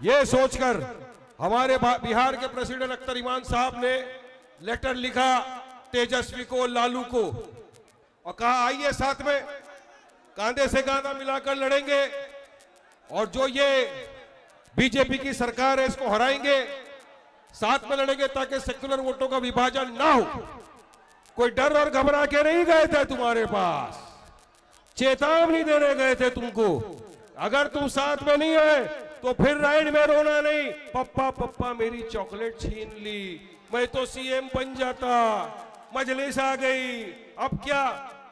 ये सोचकर हमारे बिहार के प्रेसिडेंट अख्तर इमान साहब ने लेटर लिखा तेजस्वी को, लालू को, और कहा आइए साथ में कांधे से कांधा मिलाकर लड़ेंगे और जो ये बीजेपी की सरकार है इसको हराएंगे, साथ में लड़ेंगे ताकि सेक्युलर वोटों का विभाजन ना हो। कोई डर और घबरा के नहीं गए थे तुम्हारे पास, चेतावनी देने गए थे तुमको। अगर तुम साथ में नहीं है तो फिर राइड में रोना नहीं, पप्पा पप्पा मेरी चॉकलेट छीन ली, मैं तो सीएम बन जाता, मजलिस आ गई, अब क्या?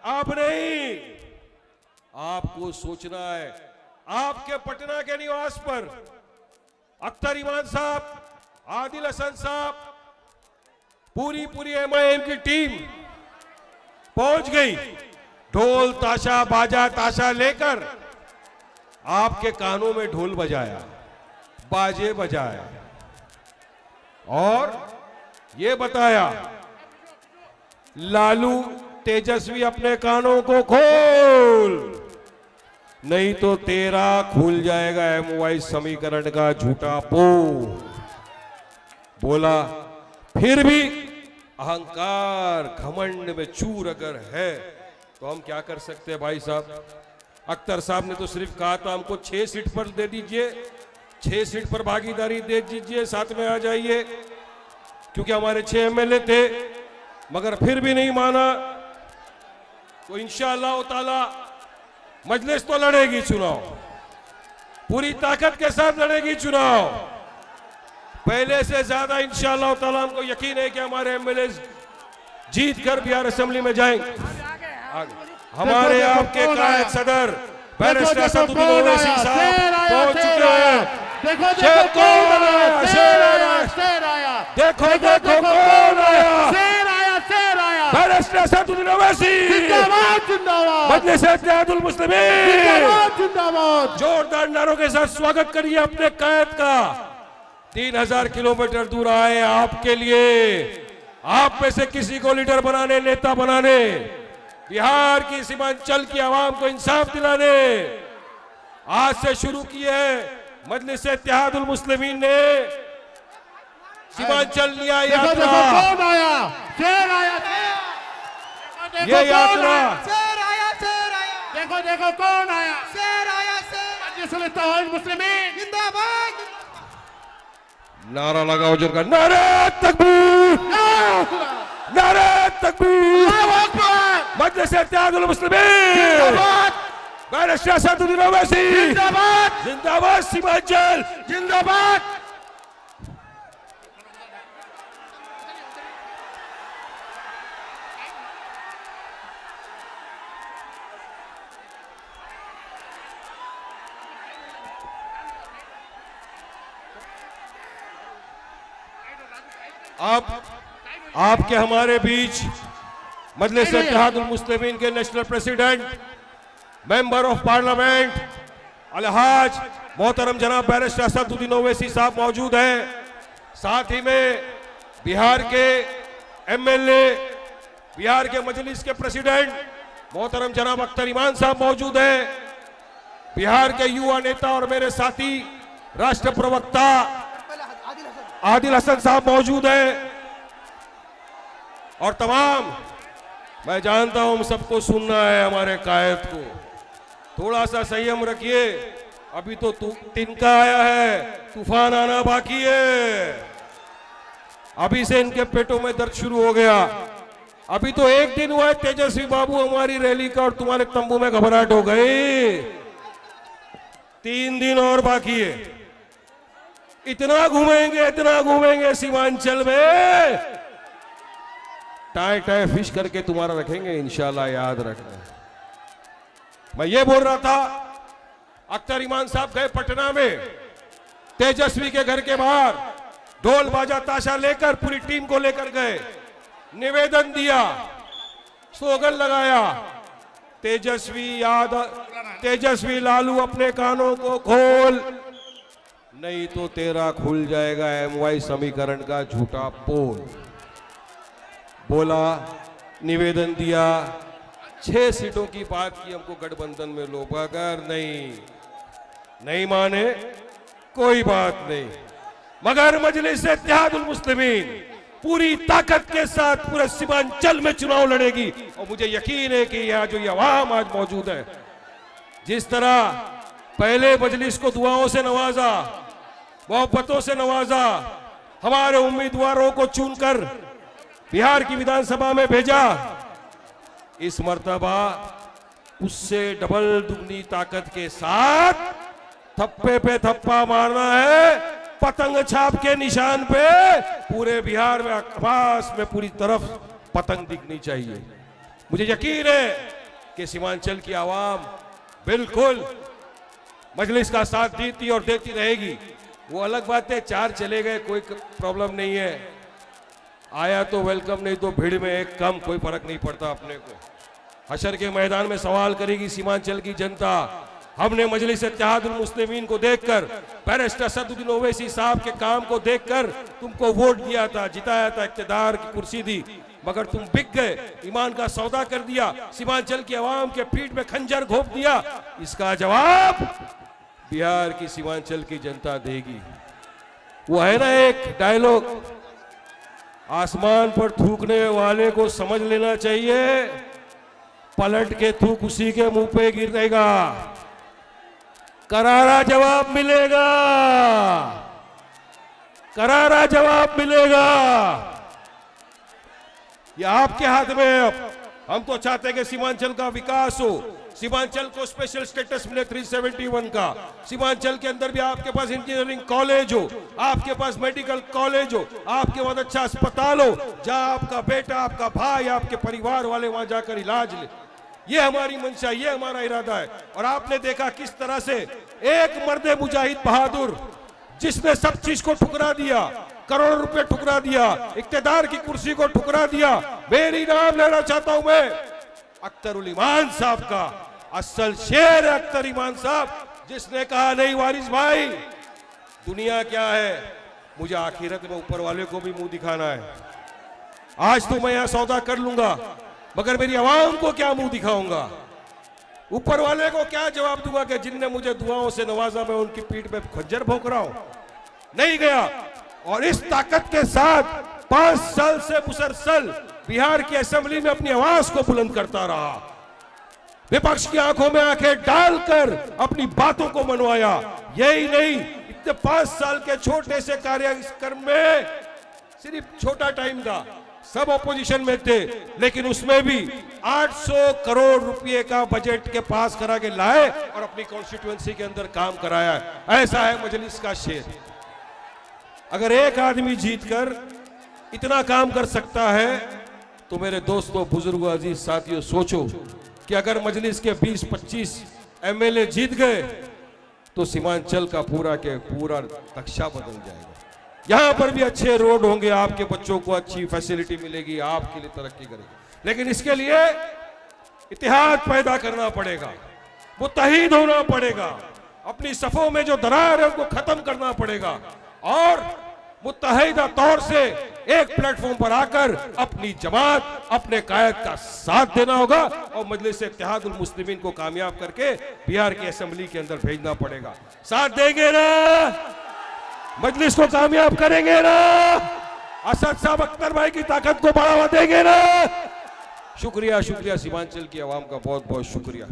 आप नहीं, आपको सोचना है। आपके पटना के निवास पर अख्तर इमान साहब, आदिल हसन साहब, पूरी एमआईएम की टीम पहुंच गई, ढोल ताशा बाजा ताशा लेकर आपके कानों में ढोल बजाया, बाजे बजाया और ये बताया लालू तेजस्वी अपने कानों को खोल, नहीं तो तेरा खुल जाएगा एमवाई समीकरण का झूठा पोल। बोला फिर भी अहंकार घमंड में चूर अगर है तो हम क्या कर सकते हैं भाई साहब। अख्तर साहब ने तो सिर्फ कहा था हमको 6 सीट पर दे दीजिए, 6 सीट पर भागीदारी दे दीजिए, साथ में आ जाइए, क्योंकि हमारे 6 एमएलए थे, मगर फिर भी नहीं माना। तो इंशाअल्लाह ताला मजलिस तो लड़ेगी चुनाव, पूरी ताकत के साथ लड़ेगी चुनाव, पहले से ज्यादा इंशाअल्लाह ताला। हमको यकीन है कि हमारे एमएलए जीत कर बिहार असेंबली में जाएंगे। हमारे आपके कायद सदर बैरिस्टर असदुद्दीन ओवैसी साहब पहुंच चुके हैं। देखो देखो कौन आया, शेर आया, शेर आया, देखो देखो कौन आया, शेर आया, शेर आया, बैरिस्टर असदुद्दीन ओवैसी जिंदाबाद जिंदाबाद, मजलिस इत्तेहादुल मुस्लिमीन जिंदाबाद जिंदाबाद। जोरदार नारों के साथ स्वागत करिए अपने कायद का। 3000 किलोमीटर दूर आए आपके लिए, आप में से किसी को लीडर बनाने, नेता बनाने, बिहार की सीमांचल की आवाम को इंसाफ दिलाने आज से शुरू की है मजलिस इत्तेहादुल मुस्लिमीन ने सीमांचल लिया यात्रा। कौन आया, शेर आया, ये यात्रा, शेर आया, शेर आया, देखो देखो कौन आया, शेर आया, शेर मजलिस इत्तेहादुल मुस्लिमीन जिंदाबाद। नारा लगाओ जोरदार, नारे तकबीर, नारे तकबीर, मजलिस इत्तेहादुल मुस्लिमीन, बैरिस्टर असदुद्दीन ओवैसी जिंदाबाद, जिंदाबाद, सीमांचल जिंदाबाद। आपके हमारे बीच मजलिस इत्तेहादुल मुस्लिमीन के national president, member of parliament अलहाज मोहतरम जनाब बैरिस्टर असदुद्दीन ओवैसी साहब मौजूद हैं। साथ ही में बिहार के एमएलए, बिहार के मजलिस के प्रेसिडेंट मोहतरम जनाब अख्तर इमान साहब मौजूद हैं। बिहार के युवा नेता और मेरे साथी राष्ट्र प्रवक्ता आदिल हसन साहब मौजूद हैं। और तमाम, मैं जानता हूं सबको सुनना है हमारे कायद को, थोड़ा सा संयम रखिए, अभी तो तिनका आया है, तूफान आना बाकी है। अभी से इनके पेटों में दर्द शुरू हो गया। अभी तो 1 दिन हुआ है तेजस्वी बाबू हमारी रैली का और तुम्हारे तंबू में घबराहट हो गई। 3 दिन और बाकी है। इतना घूमेंगे सीमांचल में, टाई टाई फिश करके तुम्हारा रखेंगे इंशाल्लाह, याद रखना। मैं ये बोल रहा था, अख्तर इमान साहब गए पटना में, तेजस्वी के घर के बाहर ढोल बाजा ताशा लेकर पूरी टीम को लेकर गए, निवेदन दिया, स्लोगन लगाया, तेजस्वी लालू अपने कानों को खोल, नहीं तो तेरा खुल जाएगा एमवाई समीकरण का झूठा पोल। बोला, निवेदन दिया, 6 सीटों की बात की हमको गठबंधन में लो, अगर नहीं माने कोई बात नहीं, मगर मजलिस इत्तेहादुल मुस्लिमीन पूरी ताकत के साथ पूरे सीमांचल में चुनाव लड़ेगी। और मुझे यकीन है कि यहाँ जो ये अवाम आज मौजूद है, जिस तरह पहले मजलिस को दुआओं से नवाजा, मोहब्बतों से नवाजा, हमारे उम्मीदवारों को चुनकर बिहार की विधानसभा में भेजा, इस मर्तबा उससे डबल दुगनी ताकत के साथ थप्पे पे थप्पा मारना है, पतंग छाप के निशान पे पूरे बिहार में आकाश में पूरी तरफ पतंग दिखनी चाहिए। मुझे यकीन है कि सीमांचल की आवाम बिल्कुल मजलिस का साथ देती और देती रहेगी। वो अलग बात है, 4 चले गए कोई प्रॉब्लम नहीं है, आया तो वेलकम, नहीं तो भीड़ में एक कम, कोई फर्क नहीं पड़ता अपने को। हशर के मैदान में सवाल करेगी सीमांचल की जनता। हमने मजलिस इत्तेहादुल मुस्लिमीन को देखकर, बैरिस्टर असदुद्दीन ओवैसी साहब के काम को देखकर तुमको वोट दिया था, जिताया था, इख्तियार की कुर्सी दी, मगर तुम बिक गए, ईमान का सौदा कर दिया, सीमांचल की आवाम के पीठ में खंजर घोंप दिया। इसका जवाब बिहार की सीमांचल की जनता देगी। वो है ना एक डायलॉग, आसमान पर थूकने वाले को समझ लेना चाहिए पलट के थूक उसी के मुंह पे गिरेगा, करारा जवाब मिलेगा, करारा जवाब मिलेगा। ये आपके हाथ में है। अब हम तो चाहते हैं कि सीमांचल का विकास हो, सीमांचल को स्पेशल स्टेटस मिले 371 का, सीमांचल के अंदर भी आपके पास इंजीनियरिंग कॉलेज हो, आपके पास मेडिकल कॉलेज हो, आपके पास अच्छा अस्पताल हो, जहां आपका बेटा, आपका भाई, आपके परिवार वाले वहां जाकर इलाज ले। ये हमारी मंशा, ये हमारा इरादा है। और आपने देखा किस तरह से एक मर्दे मुजाहिद बहादुर, जिसने सब चीज को ठुकरा दिया, करोड़ों रुपए ठुकरा दिया, इख्तियार की कुर्सी को ठुकरा दिया। मेरी नाम लेना चाहता हूं मैं अख्तरुल ईमान साहब का, असल शेर है अख्तर ईमान साहब, जिसने कहा नहीं वारिस भाई, दुनिया क्या है, मुझे आखिरत में ऊपर वाले को भी मुंह दिखाना है। आज तो मैं यहां सौदा कर लूंगा, मगर मेरी आवाम को क्या मुंह दिखाऊंगा, ऊपर वाले को क्या जवाब दूंगा कि जिनने मुझे दुआओं से नवाजा, मैं उनकी पीठ पे खंजर भोंक रहा हूं। नहीं गया। और इस ताकत के साथ 5 साल से मुसलसल बिहार की असेंबली में अपनी आवाज को बुलंद करता रहा, विपक्ष की आंखों में आंखें डालकर अपनी बातों को मनवाया। यही नहीं, इतने 5 साल के छोटे से कार्यक्रम में सिर्फ छोटा टाइम था, सब ऑपोजिशन में थे, लेकिन उसमें भी 800 करोड़ रुपए का बजट के पास करा के लाए और अपनी कॉन्स्टिट्यूएंसी के अंदर काम कराया। ऐसा है मजलिस का शेर। अगर एक आदमी जीतकर इतना काम कर सकता है, तो मेरे दोस्तों, बुजुर्गों, अजीज साथियों, सोचो कि अगर मजलिस के 20-25 एमएलए जीत गए तो सीमांचल का पूरा के पूरा नक्शा बदल जाएगा। यहां पर भी अच्छे रोड होंगे, आपके बच्चों को अच्छी फैसिलिटी मिलेगी, आपके लिए तरक्की करेगी। लेकिन इसके लिए इत्तेहाद पैदा करना पड़ेगा, मुत्तहिद होना पड़ेगा, अपनी सफों में जो दरार है उनको खत्म करना पड़ेगा और मुत्तहिदा तौर से एक प्लेटफॉर्म पर आकर अपनी जमात, अपने कायद का साथ देना होगा और मजलिस इत्तेहादुल मुस्लिमीन को कामयाब करके बिहार की असेंबली के अंदर भेजना पड़ेगा। साथ देंगे ना? मजलिस को कामयाब करेंगे ना? असद साहब, अख्तर भाई की ताकत को बढ़ावा देंगे ना? शुक्रिया, शुक्रिया, सीमांचल की आवाम का बहुत बहुत शुक्रिया।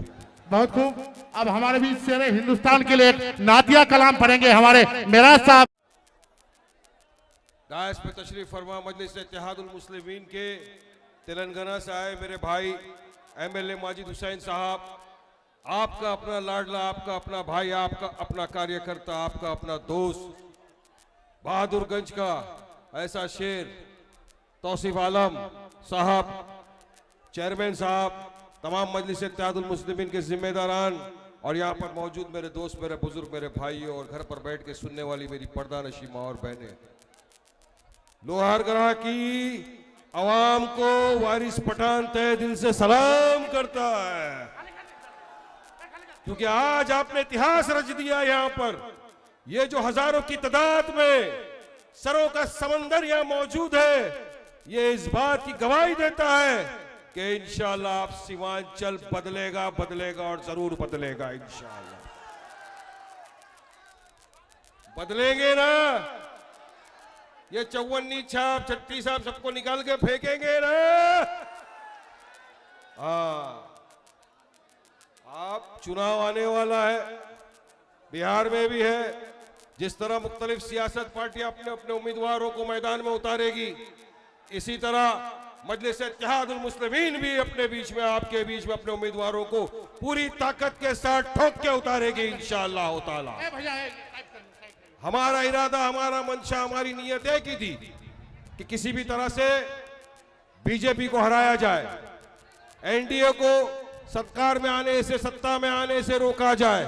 बहुत खूब। अब हमारे बीच शेर हिंदुस्तान के लिए एक नातिया कलाम पढ़ेंगे हमारे मेराज साहब। दायस पे तशरीफ फरमा मजलिस इत्तेहादुल मुस्लिमीन के तेलंगाना से आए मेरे भाई एमएलए माजिद हुसैन साहब, आपका अपना लाडला, आपका अपना भाई, आपका अपना कार्यकर्ता, आपका अपना दोस्त, बहादुरगंज का ऐसा शेर तौसीफ आलम साहब, चेयरमैन साहब, तमाम मजलिस इत्तेहादुल मुस्लिमीन के जिम्मेदारान और यहाँ पर मौजूद मेरे दोस्त, मेरे बुजुर्ग, मेरे भाइयों और घर पर बैठ के सुनने वाली मेरी पर्दा नशी माँ और बहनें, लोहारगढ़ की आवाम को वारिस पठान तहे दिल से सलाम करता है, क्योंकि आज आपने इतिहास रच दिया। यहाँ पर ये जो हजारों की तादाद में सरों का समंदर यहाँ मौजूद है, ये इस बात की गवाही देता है कि इंशाअल्लाह आप सीमांचल बदलेगा, बदलेगा और जरूर बदलेगा इंशाअल्लाह। बदलेंगे ना? ये चौवन्नी छाप, छठी साहब सबको निकाल के फेंकेंगे ना? हाँ, आप चुनाव आने वाला है, बिहार में भी है। जिस तरह मुख्तलिफ सियासत पार्टियां अपने अपने उम्मीदवारों को मैदान में उतारेगी, इसी तरह मजलिस इत्तेहादुल मुस्लिमीन भी अपने बीच में, आपके बीच में अपने उम्मीदवारों को पूरी ताकत के साथ ठोक के उतारेगी इंशाअल्लाह ताला। हमारा इरादा, हमारा मंशा, हमारी नीयत एक ही थी कि किसी भी तरह से बीजेपी को हराया जाए, एनडीए को सत्कार में आने से, सत्ता में आने से रोका जाए।